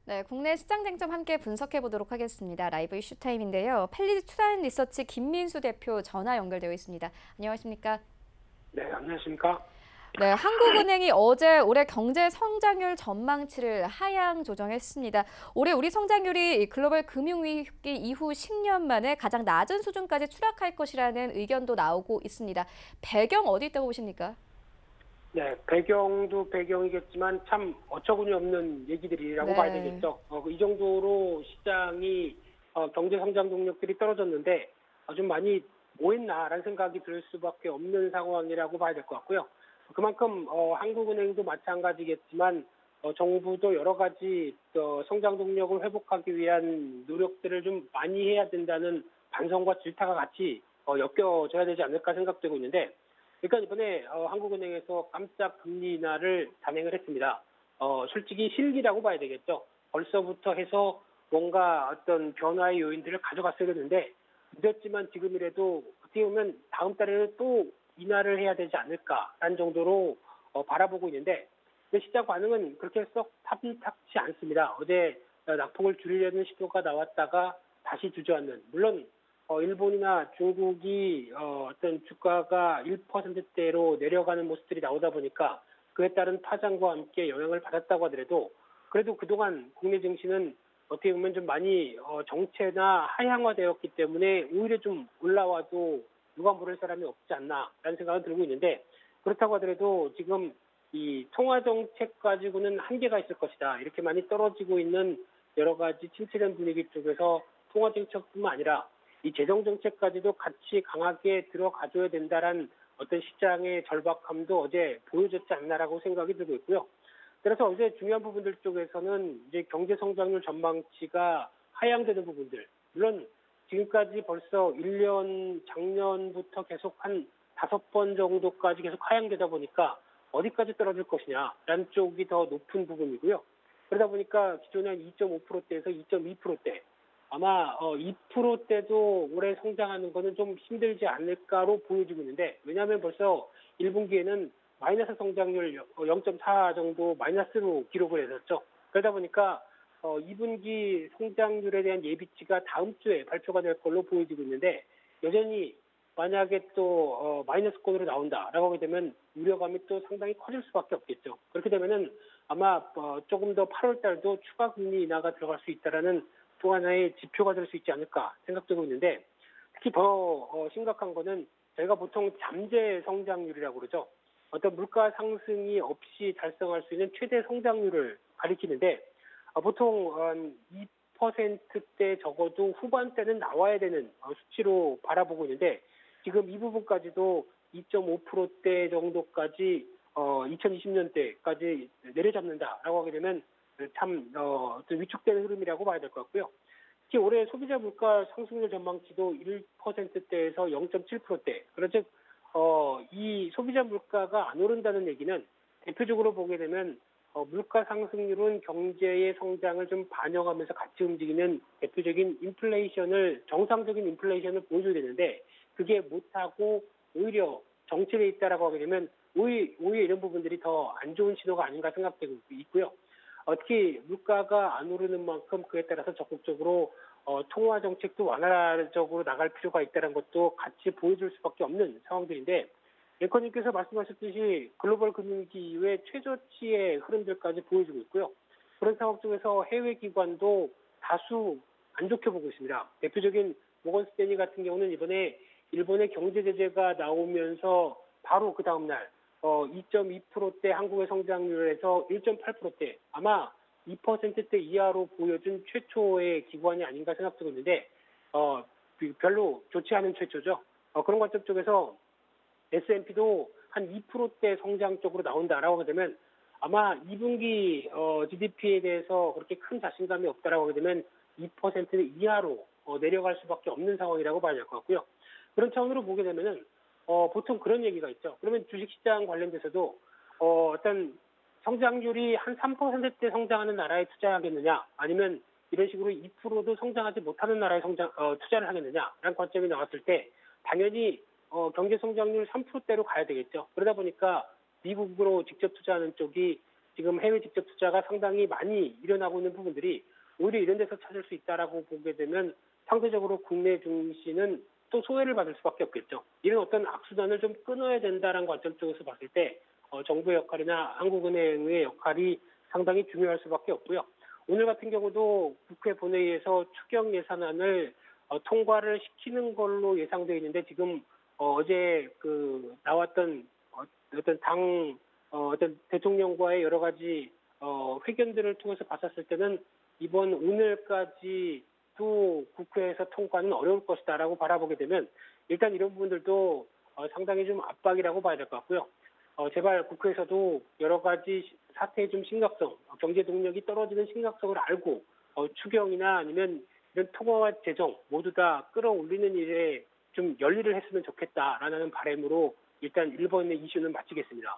네, 국내 시장 쟁점 함께 분석해 보도록 하겠습니다. 라이브 이슈 타임인데요. 펠리즈 투자앤리서치 김민수 대표 전화 연결되어 있습니다. 안녕하십니까? 네, 안녕하십니까? 네, 한국은행이 어제 올해 경제 성장률 전망치를 하향 조정했습니다. 올해 우리 성장률이 글로벌 금융위기 이후 10년 만에 가장 낮은 수준까지 추락할 것이라는 의견도 나오고 있습니다. 배경 어디 있다고 보십니까? 네, 배경도 배경이겠지만 참 어처구니 없는 얘기들이라고 봐야 네. 되겠죠. 이 정도로 시장이 경제 성장 동력들이 떨어졌는데 좀 많이 뭐 했나라는 생각이 들 수밖에 없는 상황이라고 봐야 될 것 같고요. 그만큼 한국은행도 마찬가지겠지만 정부도 여러 가지 성장 동력을 회복하기 위한 노력들을 좀 많이 해야 된다는 반성과 질타가 같이 엮여져야 되지 않을까 생각되고 있는데 그러니까 이번에 한국은행에서 깜짝 금리 인하를 단행을 했습니다. 솔직히 실기라고 봐야 되겠죠. 벌써부터 해서 뭔가 어떤 변화의 요인들을 가져갔어야 되는데 늦었지만 지금이라도 어떻게 보면 다음 달에는 또 인하를 해야 되지 않을까라는 정도로 바라보고 있는데 시장 반응은 그렇게 썩 탑이 않습니다. 어제 낙폭을 줄이려는 시도가 나왔다가 다시 주저앉는. 물론 일본이나 중국이 어떤 주가가 1%대로 내려가는 모습들이 나오다 보니까 그에 따른 파장과 함께 영향을 받았다고 하더라도 그래도 그동안 국내 증시는 어떻게 보면 좀 많이 정체나 하향화되었기 때문에 오히려 좀 올라와도 누가 모를 사람이 없지 않나라는 생각은 들고 있는데 그렇다고 하더라도 지금 이 통화 정책 가지고는 한계가 있을 것이다. 이렇게 많이 떨어지고 있는 여러 가지 침체된 분위기 쪽에서 통화 정책뿐만 아니라 이 재정 정책까지도 같이 강하게 들어가줘야 된다라는 어떤 시장의 절박함도 어제 보여줬지 않나라고 생각이 들고 있고요. 그래서 어제 중요한 부분들 쪽에서는 이제 경제 성장률 전망치가 하향되는 부분들, 물론 지금까지 벌써 1년 작년부터 계속 한 5번 정도까지 계속 하향되다 보니까 어디까지 떨어질 것이냐라는 쪽이 더 높은 부분이고요. 그러다 보니까 기존에 한 2.5%대에서 2.2%대, 아마 2%대도 올해 성장하는 거는 좀 힘들지 않을까로 보여지고 있는데 왜냐하면 벌써 1분기에는 마이너스 성장률 0.4 정도 마이너스로 기록을 했었죠. 그러다 보니까 2분기 성장률에 대한 예비치가 다음 주에 발표가 될 걸로 보여지고 있는데 여전히 만약에 또 마이너스권으로 나온다라고 하게 되면 우려감이 또 상당히 커질 수밖에 없겠죠. 그렇게 되면은 아마 조금 더 8월 달도 추가 금리 인하가 들어갈 수 있다라는 또 하나의 지표가 될 수 있지 않을까 생각되고 있는데 특히 더 심각한 거는 저희가 보통 잠재 성장률이라고 그러죠. 어떤 물가 상승이 없이 달성할 수 있는 최대 성장률을 가리키는데 보통 한 2%대 적어도 후반대는 나와야 되는 수치로 바라보고 있는데 지금 이 부분까지도 2.5%대 정도까지 2020년대까지 내려잡는다라고 하게 되면 참 위축되는 흐름이라고 봐야 될 것 같고요. 특히 올해 소비자 물가 상승률 전망치도 1%대에서 0.7%대. 그렇죠. 이 소비자 물가가 안 오른다는 얘기는 대표적으로 보게 되면 물가 상승률은 경제의 성장을 좀 반영하면서 같이 움직이는 대표적인 인플레이션을 정상적인 인플레이션을 보여줘야 되는데 그게 못하고 오히려 정체돼 있다라고 하게 되면 오히려 이런 부분들이 더 안 좋은 신호가 아닌가 생각되고 있고요. 특히 물가가 안 오르는 만큼 그에 따라서 적극적으로 통화 정책도 완화적으로 나갈 필요가 있다는 것도 같이 보여줄 수밖에 없는 상황들인데 앵커님께서 말씀하셨듯이 글로벌 금융위기 이후에 최저치의 흐름들까지 보여주고 있고요. 그런 상황 속에서 해외 기관도 다수 안 좋게 보고 있습니다. 대표적인 모건 스탠리 같은 경우는 이번에 일본의 경제 제재가 나오면서 바로 그 다음 날 2.2%대 한국의 성장률에서 1.8%대 아마 2%대 이하로 보여준 최초의 기관이 아닌가 생각되고 있는데 별로 좋지 않은 최초죠. 그런 관점 쪽에서 S&P도 한 2%대 성장 쪽으로 나온다라고 하게 되면 아마 2분기 GDP에 대해서 그렇게 큰 자신감이 없다라고 하게 되면 2% 이하로 내려갈 수밖에 없는 상황이라고 봐야 될 것 같고요. 그런 차원으로 보게 되면은 보통 그런 얘기가 있죠. 그러면 주식시장 관련돼서도 어떤 성장률이 한 3%대 성장하는 나라에 투자하겠느냐, 아니면 이런 식으로 2%도 성장하지 못하는 나라에 투자를 하겠느냐라는 관점이 나왔을 때 당연히 경제 성장률 3%대로 가야 되겠죠. 그러다 보니까 미국으로 직접 투자하는 쪽이 지금 해외 직접 투자가 상당히 많이 일어나고 있는 부분들이 오히려 이런 데서 찾을 수 있다라고 보게 되면 상대적으로 국내 증시는 또 소외를 받을 수밖에 없겠죠. 이런 어떤 악순환을 좀 끊어야 된다는 관점 쪽에서 봤을 때 정부의 역할이나 한국은행의 역할이 상당히 중요할 수밖에 없고요. 오늘 같은 경우도 국회 본회의에서 추경 예산안을 통과를 시키는 걸로 예상되어 있는데 지금 어제 나왔던 어떤 어떤 대통령과의 여러 가지 회견들을 통해서 봤었을 때는 이번 오늘까지도 국회에서 통과는 어려울 것이다라고 바라보게 되면 일단 이런 부분들도 상당히 좀 압박이라고 봐야 될 것 같고요. 제발 국회에서도 여러 가지 사태의 좀 심각성, 경제 동력이 떨어지는 심각성을 알고 추경이나 아니면 이런 통화와 재정 모두 다 끌어올리는 일에 좀 열일을 했으면 좋겠다라는 바람으로 일단 1번의 이슈는 마치겠습니다.